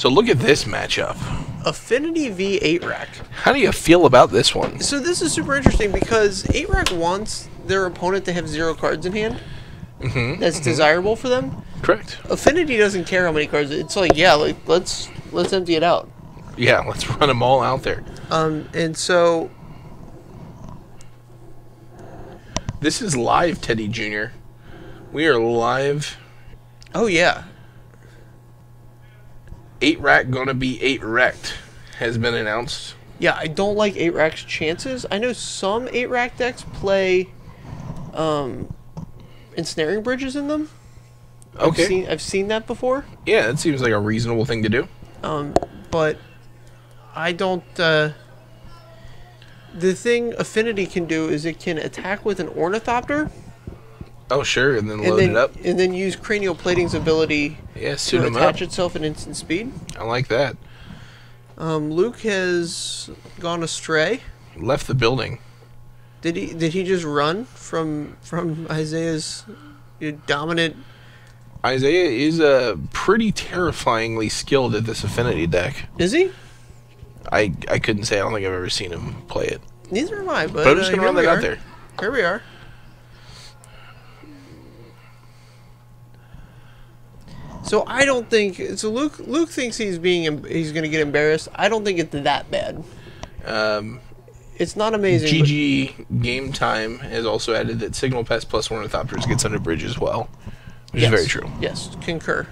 So look at this matchup. Affinity v 8-Rack. How do you feel about this one? So this is super interesting because 8-Rack wants their opponent to have 0 cards in hand. That's desirable for them. Correct. Affinity doesn't care how many cards. It's like, yeah, like let's empty it out. Yeah, let's run them all out there. And so this is live, Teddy Jr. We are live. oh yeah. 8-Rack gonna be 8-Wrecked has been announced. Yeah, I don't like 8-Rack's chances. I know some 8-Rack decks play ensnaring bridges in them. Okay. I've seen that before. Yeah, that seems like a reasonable thing to do. But I don't. The thing Affinity can do is it can attack with an Ornithopter. Oh, sure, and then load it up. And then use Cranial Plating's ability to attach itself at instant speed. I like that. Luke has gone astray. Left the building. Did he just run from Isaiah's dominant? Isaiah is pretty terrifyingly skilled at this Affinity deck. Is he? I couldn't say. I don't think I've ever seen him play it. Neither have I. But I'm just gonna run that out there. Here we are. So I don't think so. Luke thinks he's going to get embarrassed. I don't think it's that bad. It's not amazing. GG Game Time has also added that Signal Pest plus Ornithopters gets under bridge as well, which is very true. Yes, concur.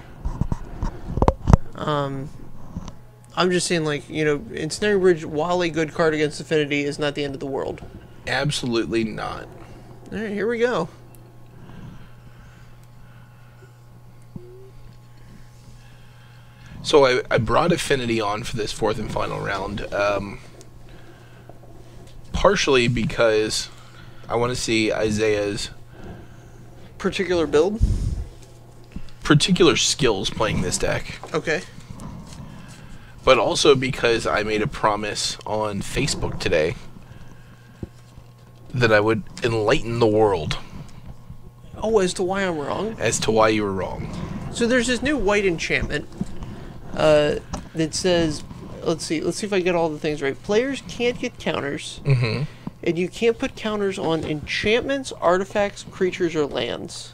I'm just saying, like, Ensnaring Bridge, while a good card against Affinity, is not the end of the world. Absolutely not. All right, here we go. So I brought Affinity on for this 4th and final round, partially because I want to see Isaiah's particular build? Particular skills playing this deck. Okay. But also because I made a promise on Facebook today that I would enlighten the world. Oh, as to why I'm wrong? As to why you were wrong. So there's this new white enchantment that says, let's see if I get all the things right. Players can't get counters, and you can't put counters on enchantments, artifacts, creatures, or lands.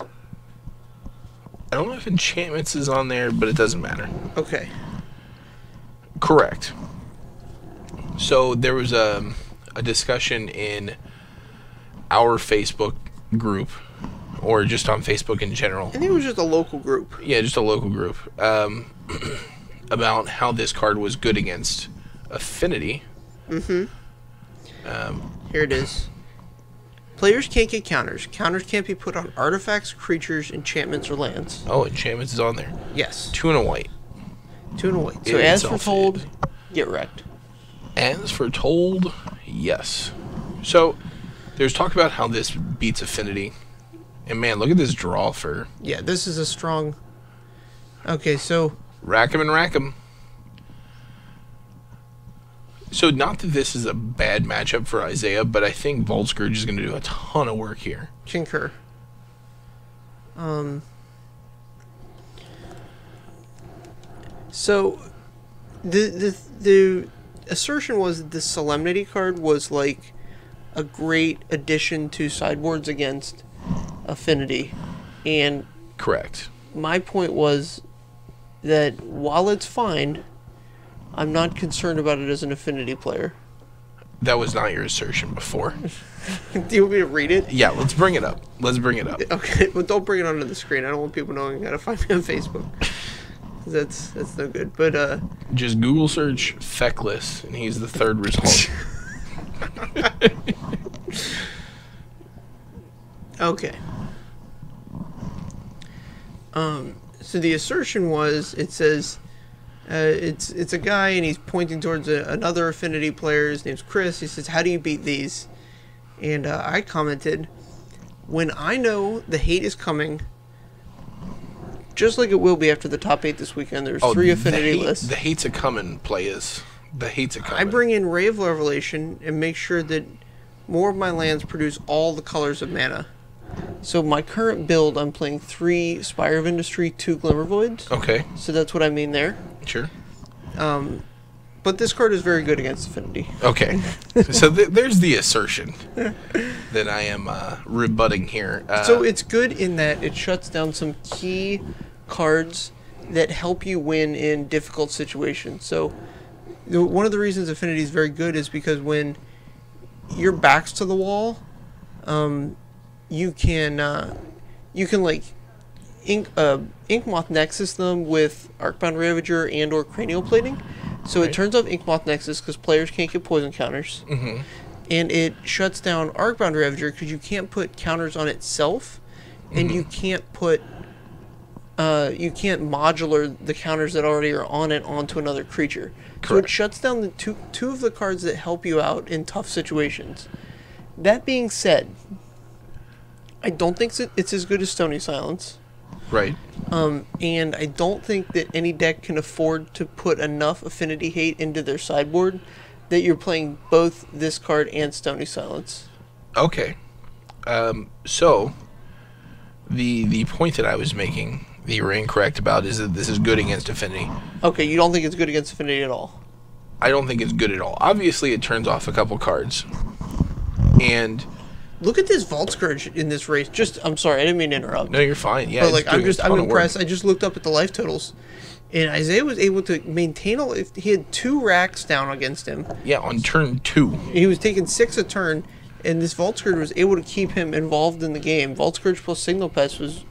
I don't know if enchantments is on there, but it doesn't matter. Okay. Correct. So there was a discussion in our Facebook group, or just on Facebook in general. I think it was just a local group. Yeah, just a local group. About how this card was good against Affinity. Here it is. Players can't get counters. Counters can't be put on artifacts, creatures, enchantments, or lands. Oh, enchantments is on there. Yes. 2 and a white. 2 and a white. So as foretold, get wrecked. As foretold, yes. So there's talk about how this beats Affinity. And man, look at this draw for... Yeah, this is a strong... Okay, so... Rack 'em and rack 'em. So not that this is a bad matchup for Isaiah, but I think Vault Scourge is going to do a ton of work here. Concur. So the assertion was that the Solemnity card was like a great addition to sideboards against Affinity, and correct. My point was that while it's fine, I'm not concerned about it as an Affinity player. That was not your assertion before. Do you want me to read it? Yeah, let's bring it up. Let's bring it up. Okay, well, don't bring it onto the screen. I don't want people knowing how to find me on Facebook. That's no good. But just Google search Feckless, and he's the 3rd result. Okay. So the assertion was, it says, it's a guy and he's pointing towards another Affinity player. His name's Chris. He says, "How do you beat these?" And I commented, "When I know the hate is coming, just like it will be after the top 8 this weekend. There's 3 Affinity lists. The hate's a coming, players. The hate's a coming. I bring in Ray of Revelation and make sure that more of my lands produce all the colors of mana. So my current build, I'm playing 3 Spire of Industry, 2 Glimmer Voids. Okay. So that's what I mean there. Sure. But this card is very good against Affinity. Okay. So there's the assertion that I am rebutting here. So it's good in that it shuts down some key cards that help you win in difficult situations. So one of the reasons Affinity is very good is because when your back's to the wall, you can like Inkmoth Nexus them with Arcbound Ravager and or Cranial Plating. So it turns off Inkmoth Nexus because players can't get poison counters. Mm-hmm. And it shuts down Arcbound Ravager because you can't put counters on itself, and you can't put you can't modular the counters that already are on it onto another creature. Correct. So it shuts down the two of the cards that help you out in tough situations. That being said, I don't think it's as good as Stony Silence. Right. And I don't think that any deck can afford to put enough Affinity hate into their sideboard that you're playing both this card and Stony Silence. Okay. So the point that I was making that you were incorrect about is that this is good against Affinity. Okay, you don't think it's good against Affinity at all? I don't think it's good at all. Obviously, it turns off a couple cards. And look at this Vault Scourge in this race. I'm sorry, I didn't mean to interrupt. no, you're fine. Yeah, but like I'm impressed. Work. I just looked up at the life totals, and Isaiah was able to maintain he had 2 racks down against him. Yeah, on turn 2. He was taking 6 a turn, and this Vault Scourge was able to keep him involved in the game. Vault Scourge plus Signal Pest was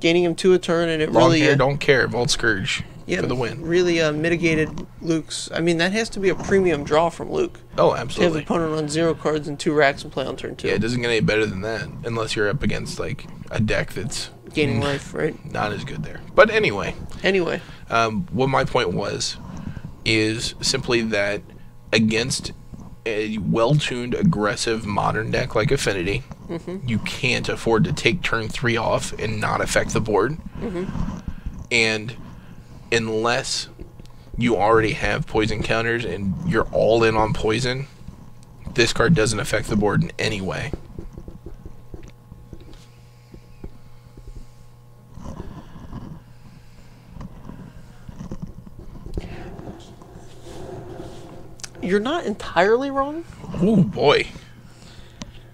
gaining him 2 a turn, and it long really hair don't care. Vault Scourge for the win. Really mitigated Luke's. I mean, that has to be a premium draw from Luke. Oh, To absolutely. have the opponent on 0 cards and 2 racks and play on turn 2. Yeah, it doesn't get any better than that unless you're up against like a deck that's Gaining life, right? not as good there. But anyway, what my point was is simply that against a well-tuned, aggressive modern deck like Affinity, you can't afford to take turn 3 off and not affect the board. And unless you already have poison counters and you're all in on poison, this card doesn't affect the board in any way. You're not entirely wrong. Oh boy.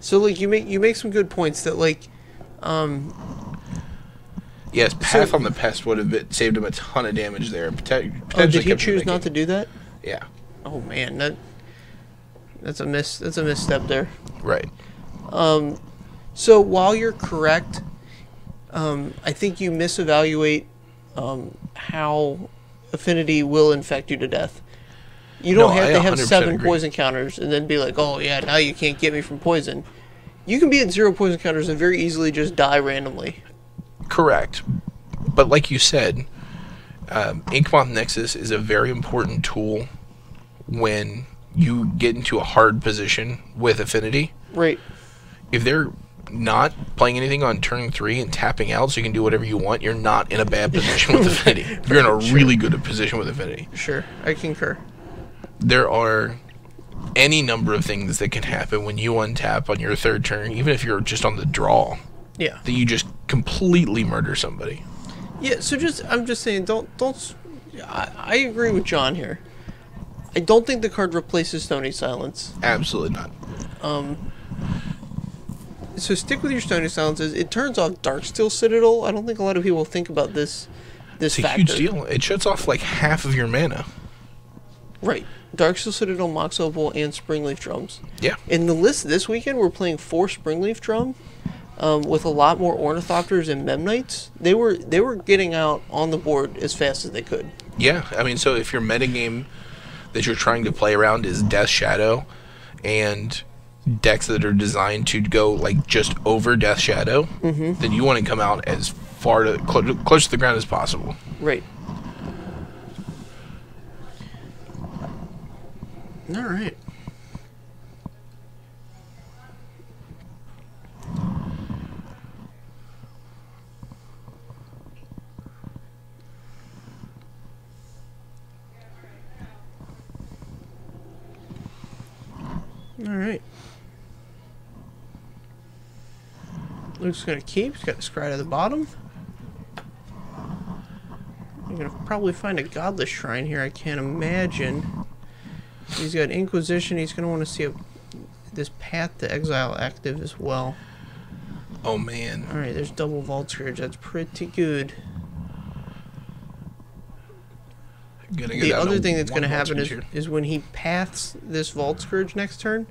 So like you make some good points that like Yes, Path on the Pest would have saved him a ton of damage there. Did he choose not to do that? Yeah. Oh man, that's a misstep there. Right. So while you're correct, I think you misevaluate how Affinity will infect you to death. You don't have to have 7 agree. poison counters and then be like, oh yeah, now you can't get me from poison. You can be at 0 poison counters and very easily just die randomly. Correct. But like you said, Inkmoth Nexus is a very important tool when you get into a hard position with Affinity. Right. If they're not playing anything on turn 3 and tapping out so you can do whatever you want, you're not in a bad position with Affinity. You're in a really good position with Affinity. Sure, I concur. There are any number of things that can happen when you untap on your 3rd turn, even if you're just on the draw. Yeah. That you just completely murder somebody. Yeah, so I'm just saying, I agree with John here. I don't think the card replaces Stony Silence. Absolutely not. So stick with your Stony Silences. It turns off Darksteel Citadel. I don't think a lot of people think about this It's a factor. huge deal. It shuts off like half of your mana. Right. Darksteel Citadel, Mox Opal, and Springleaf Drums. Yeah. In the list this weekend, we're playing 4 Springleaf Drum with a lot more Ornithopters and Memnites. They were getting out on the board as fast as they could. Yeah, I mean, so if your metagame that you're trying to play around is Death Shadow and decks that are designed to go like just over Death Shadow, then you want to come out as far close to the ground as possible. Right. All right. All right. Luke's gonna keep. He's got the scry at the bottom. I'm going to probably find a godless shrine here, I can't imagine. He's got Inquisition, he's going to want to see this Path to Exile active as well. Oh, man. Alright, there's double Vault Scourge, that's pretty good. The other thing that's going to happen is when he paths this Vault Scourge next turn,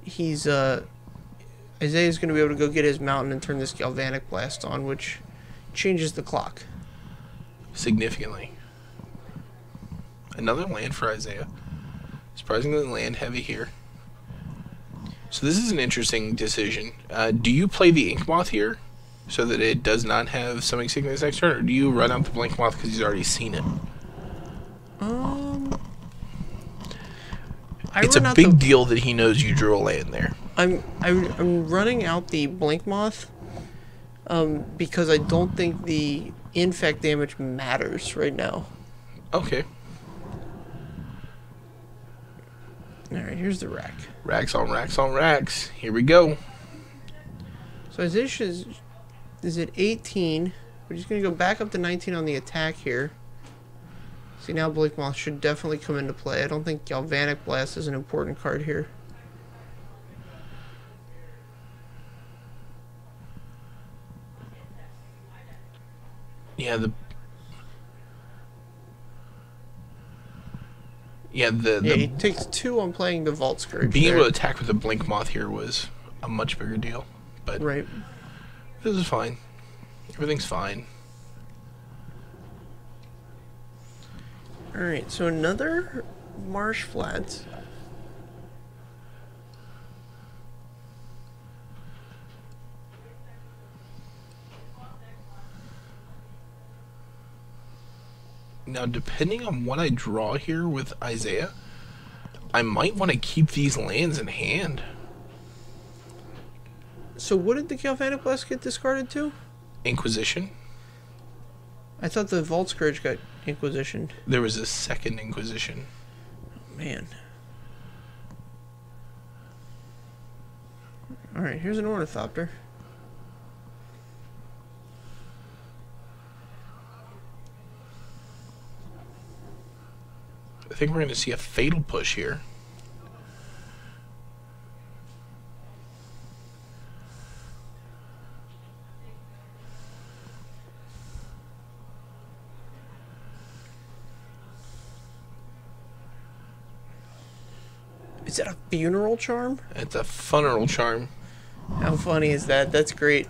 he's Isaiah's going to be able to go get his mountain and turn this Galvanic Blast on, which changes the clock significantly. Another land for Isaiah. Surprisingly land heavy here. So this is an interesting decision. Do you play the Ink Moth here so that it does not have Summoning Sickness next turn, or do you run out the Blink Moth because he's already seen it? It's a big deal that he knows you drew a land there. I'm running out the Blink Moth because I don't think the infect damage matters right now. Okay. Alright, here's the rack. Racks on racks on racks. Here we go. So Isaiah is at 18. We're just going to go back up to 19 on the attack here. See, now Blink Moth should definitely come into play. I don't think Galvanic Blast is an important card here. Yeah, he takes 2 on playing the Vault Scourge. Being able to attack with the Blink Moth here was a much bigger deal. But right. This is fine. Everything's fine. Alright, so another Marsh Flats. Now, depending on what I draw here with Isaiah, I might want to keep these lands in hand. So what did the Galvanic Blast get discarded to? Inquisition. I thought the Vault Scourge got Inquisition. There was a second Inquisition. Oh, man. Alright, here's an Ornithopter. I think we're going to see a Fatal Push here. Is that a Funeral Charm? It's a Funeral Charm. How funny is that? That's great.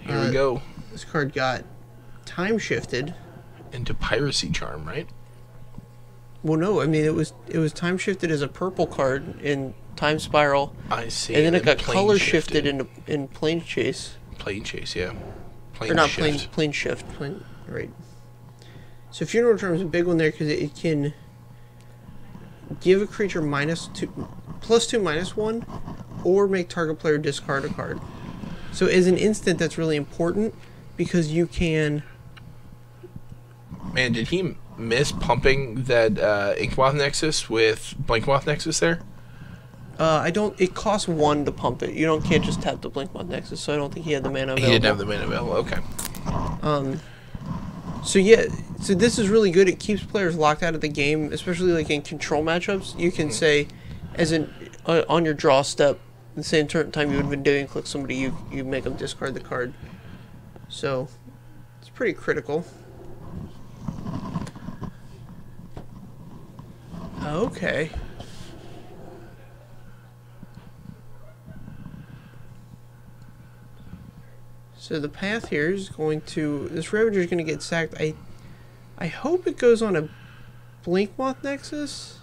Here we go. This card got time shifted into Piracy Charm, right? Well, no. I mean, it was time shifted as a purple card in Time Spiral. I see. And then it got color shifted in Plane Chase. Plane Chase, yeah. Plane Shift. Right. So Funeral Charm is a big one there because it can give a creature +2/+1, or make target player discard a card. So as an instant, that's really important because you can. Man, did he miss pumping that Inkmoth Nexus with Blinkmoth Nexus there? I don't. It costs 1 to pump it. You can't just tap the Blinkmoth Nexus. So I don't think he had the mana available. He didn't have the mana available. Okay. So yeah. So this is really good. It keeps players locked out of the game, especially like in control matchups. You can say, on your draw step, the same time you would have been doing, click somebody, you make them discard the card. So it's pretty critical. Okay. So the path here is going to... This Ravager is going to get sacked. I hope it goes on a Blinkmoth Nexus.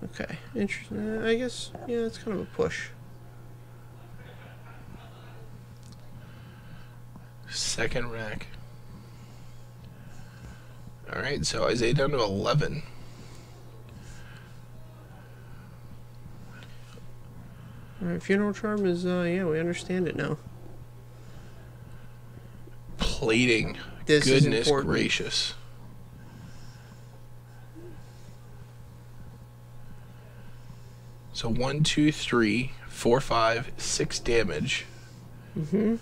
Okay. Interesting. I guess, yeah, it's kind of a push. Second rack. Alright, so Isaiah down to 11. Alright, Funeral Charm is, yeah, we understand it now. Plating. Goodness gracious. So 1, 2, 3, 4, 5, 6 damage. Mm-hmm.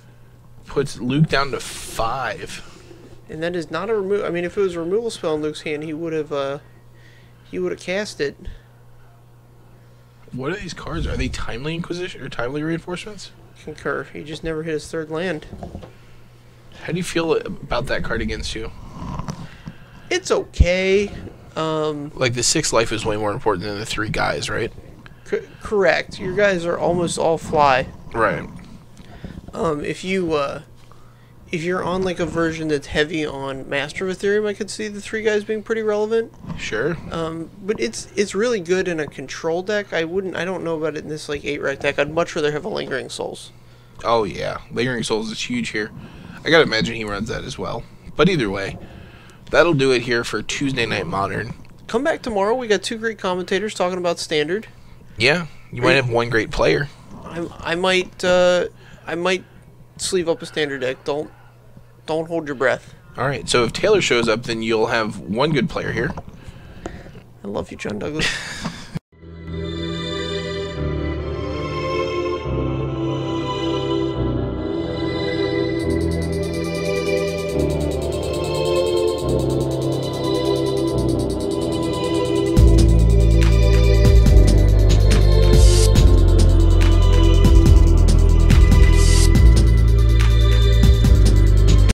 Puts Luke down to 5. And that is not a remove. I mean, if it was a removal spell in Luke's hand, he would have cast it. What are these cards? Are they Timely Inquisition or Timely Reinforcements? Concur. He just never hit his third land. How do you feel about that card against you? It's okay. Like, the 6 life is way more important than the 3 guys, right? Correct. Your guys are almost all fly. Right. If you're on like a version that's heavy on Master of Ethereum, I could see the 3 guys being pretty relevant. Sure. But it's really good in a control deck. I don't know about it in this like 8-rack deck. I'd much rather have a Lingering Souls. Oh yeah, Lingering Souls is huge here. I gotta imagine he runs that as well. But either way, that'll do it here for Tuesday Night Modern. Come back tomorrow. We got 2 great commentators talking about Standard. Yeah, you might have 1 great player. I might sleeve up a Standard deck. Don't hold your breath. All right, so if Taylor shows up, then you'll have 1 good player here. I love you, John Douglas.